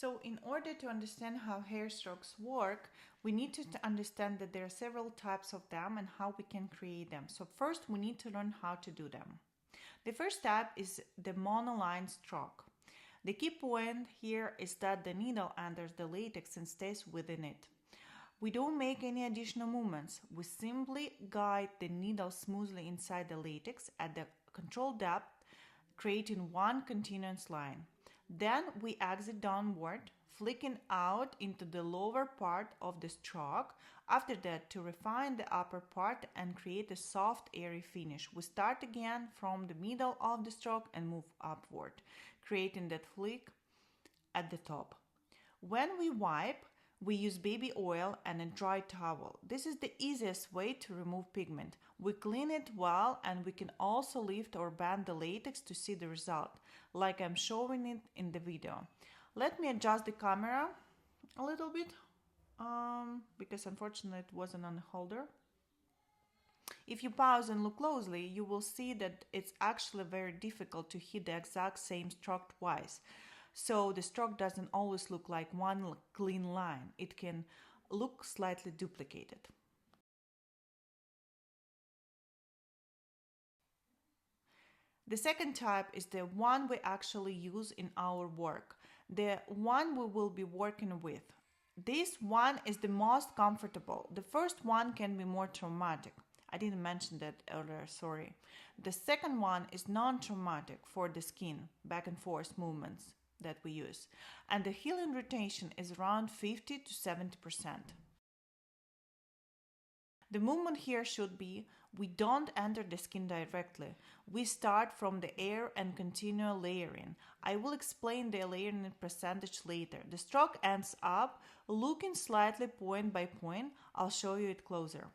So in order to understand how hair strokes work, we need to understand that there are several types of them and how we can create them. So first we need to learn how to do them. The first step is the monoline stroke. The key point here is that the needle enters the latex and stays within it. We don't make any additional movements. We simply guide the needle smoothly inside the latex at the controlled depth, creating one continuous line. Then we exit downward, flicking out into the lower part of the stroke. After that, to refine the upper part and create a soft, airy finish, we start again from the middle of the stroke and move upward, creating that flick at the top. When we wipe, we use baby oil and a dry towel. This is the easiest way to remove pigment. We clean it well, and we can also lift or bend the latex to see the result, like I'm showing it in the video. Let me adjust the camera a little bit, because unfortunately it wasn't on the holder. If you pause and look closely, you will see that it's actually very difficult to hit the exact same stroke twice. So the stroke doesn't always look like one clean line. It can look slightly duplicated. The second type is the one we actually use in our work, the one we will be working with. This one is the most comfortable. The first one can be more traumatic. I didn't mention that earlier, sorry. The second one is non-traumatic for the skin, back and forth movements that we use, and the healing rotation is around 50 to 70%. The movement here should be, we don't enter the skin directly. We start from the air and continue layering. I will explain the layering percentage later. The stroke ends up looking slightly point by point. I'll show you it closer.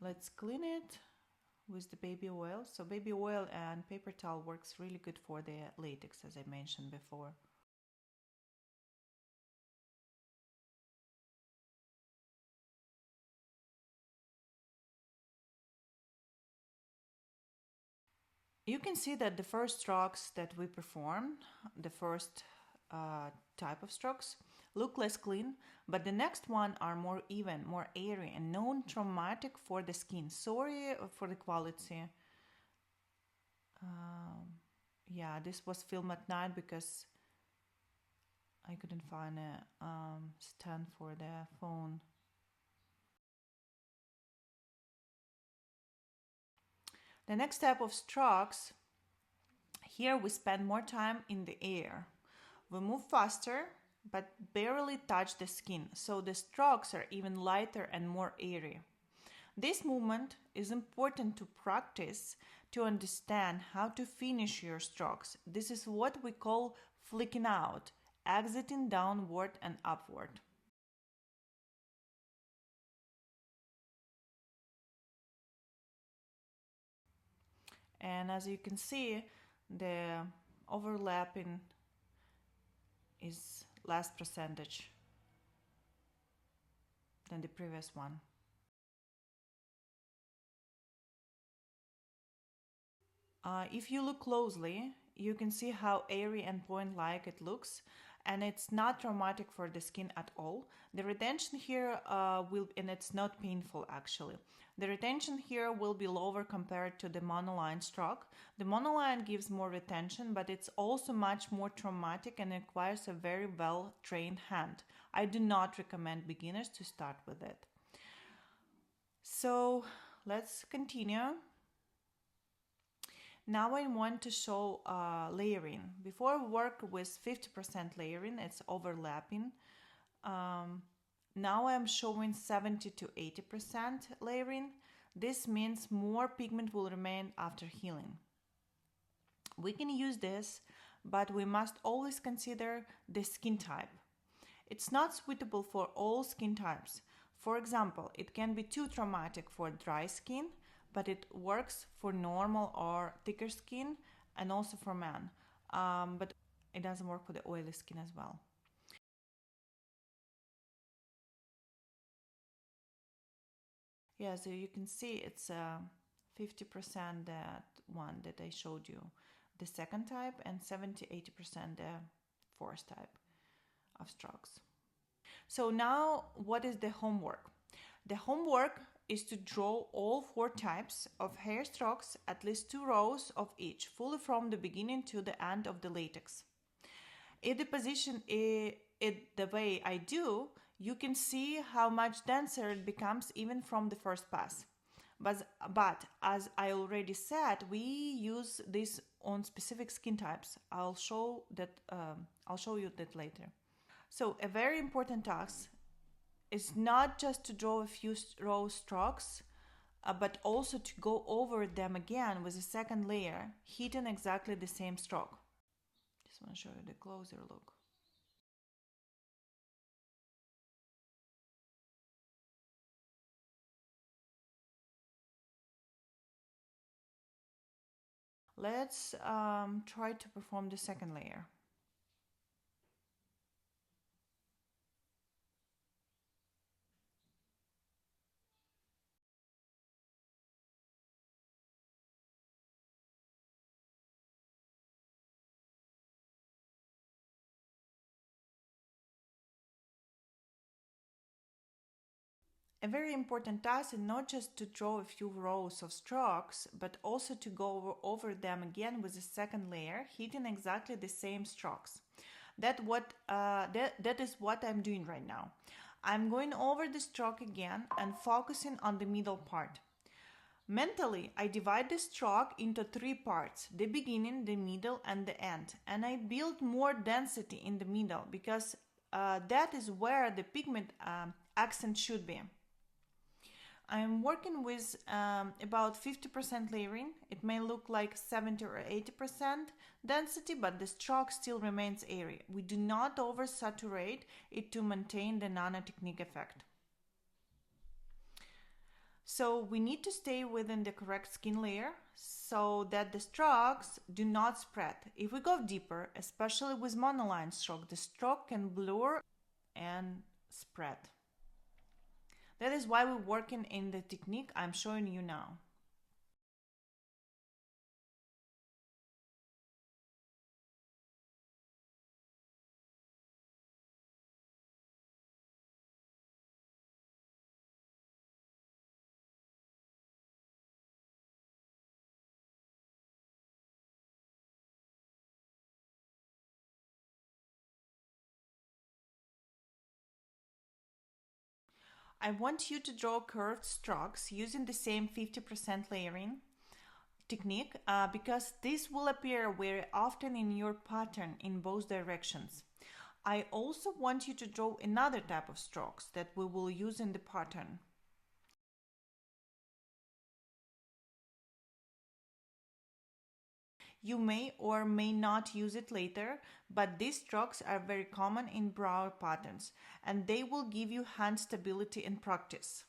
Let's clean it with the baby oil. So baby oil and paper towel works really good for the latex, as I mentioned before. You can see that the first strokes that we perform, the first type of strokes, look less clean, but the next one are more even, more airy, and non-traumatic for the skin. Sorry for the quality. Yeah, this was filmed at night because I couldn't find a stand for the phone. The next type of strokes, here we spend more time in the air. We move faster, but barely touch the skin, so the strokes are even lighter and more airy. This movement is important to practice to understand how to finish your strokes. This is what we call flicking out, exiting downward and upward. And as you can see, the overlapping is less percentage than the previous one. If you look closely, you can see how airy and point-like it looks, and it's not traumatic for the skin at all. The retention here and it's not painful actually. The retention here will be lower compared to the monoline stroke. The monoline gives more retention, but it's also much more traumatic and requires a very well-trained hand. I do not recommend beginners to start with it. So let's continue. Now I want to show layering. Before we work with 50% layering, it's overlapping. Now I'm showing 70 to 80% layering. This means more pigment will remain after healing. We can use this, but we must always consider the skin type. It's not suitable for all skin types. For example, it can be too traumatic for dry skin, but it works for normal or thicker skin and also for men. But it doesn't work for the oily skin as well. Yeah, so you can see it's 50% that one that I showed you, the second type, and 70-80% the fourth type of strokes. So now what is the homework? The homework is to draw all four types of hair strokes, at least 2 rows of each, fully from the beginning to the end of the latex. If the position it the way I do, you can see how much denser it becomes even from the first pass. But as I already said, we use this on specific skin types. I'll show you that later. So a very important task is not just to draw a few row strokes, but also to go over them again with a second layer, hitting exactly the same stroke. Just want to show you the closer look. Let's try to perform the second layer. A very important task is not just to draw a few rows of strokes, but also to go over them again with a second layer, hitting exactly the same strokes. That is what I'm doing right now. I'm going over the stroke again and focusing on the middle part. Mentally, I divide the stroke into 3 parts: the beginning, the middle, and the end. And I build more density in the middle because that is where the pigment accent should be. I'm working with about 50% layering. It may look like 70 or 80% density, but the stroke still remains airy. We do not oversaturate it to maintain the nano technique effect. So we need to stay within the correct skin layer so that the strokes do not spread. If we go deeper, especially with monoline stroke, the stroke can blur and spread. That is why we're working in the technique I'm showing you now. I want you to draw curved strokes using the same 50% layering technique because this will appear very often in your pattern in both directions. I also want you to draw another type of strokes that we will use in the pattern. You may or may not use it later, but these strokes are very common in brow patterns and they will give you hand stability in practice.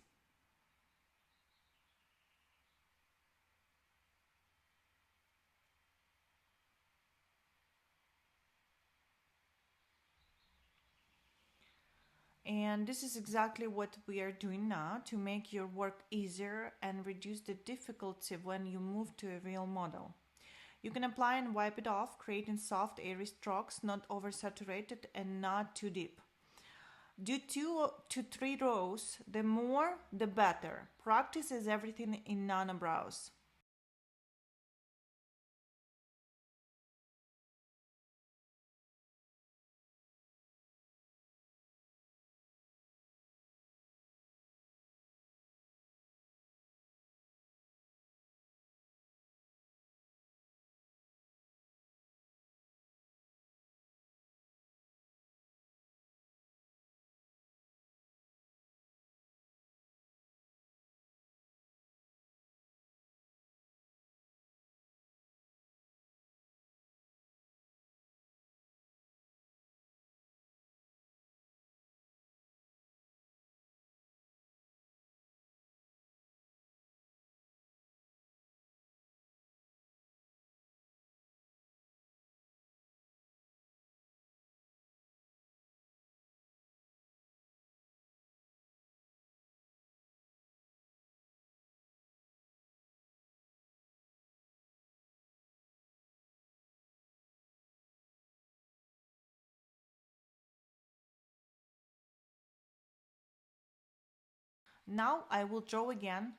And this is exactly what we are doing now to make your work easier and reduce the difficulty when you move to a real model. You can apply and wipe it off, creating soft, airy strokes, not oversaturated and not too deep. Do 2 to 3 rows, the more the better. Practice is everything in nano brows. Now I will draw again,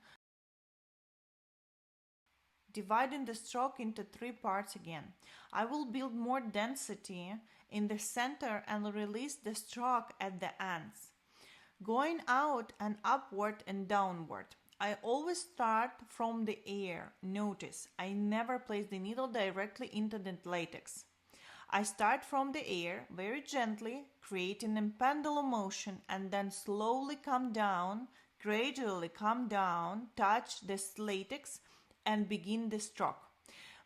dividing the stroke into 3 parts again. I will build more density in the center and release the stroke at the ends, going out and upward and downward. I always start from the air. Notice, I never place the needle directly into the latex. I start from the air very gently, creating a pendulum motion, and then slowly come down, gradually come down, touch the latex, and begin the stroke.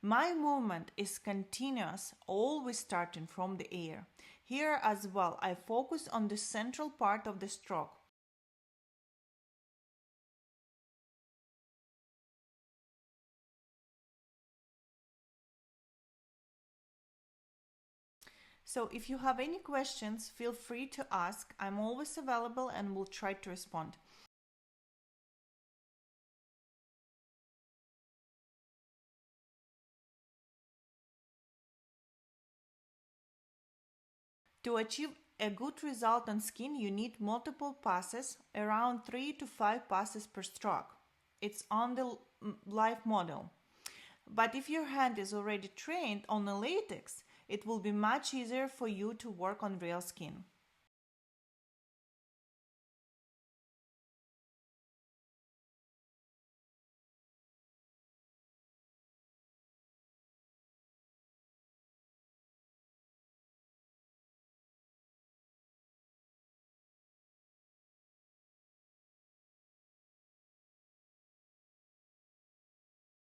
My movement is continuous, always starting from the air. Here as well, I focus on the central part of the stroke. So if you have any questions, feel free to ask. I'm always available and will try to respond. To achieve a good result on skin, you need multiple passes, around 3 to 5 passes per stroke. It's on the live model. But if your hand is already trained on the latex, it will be much easier for you to work on real skin.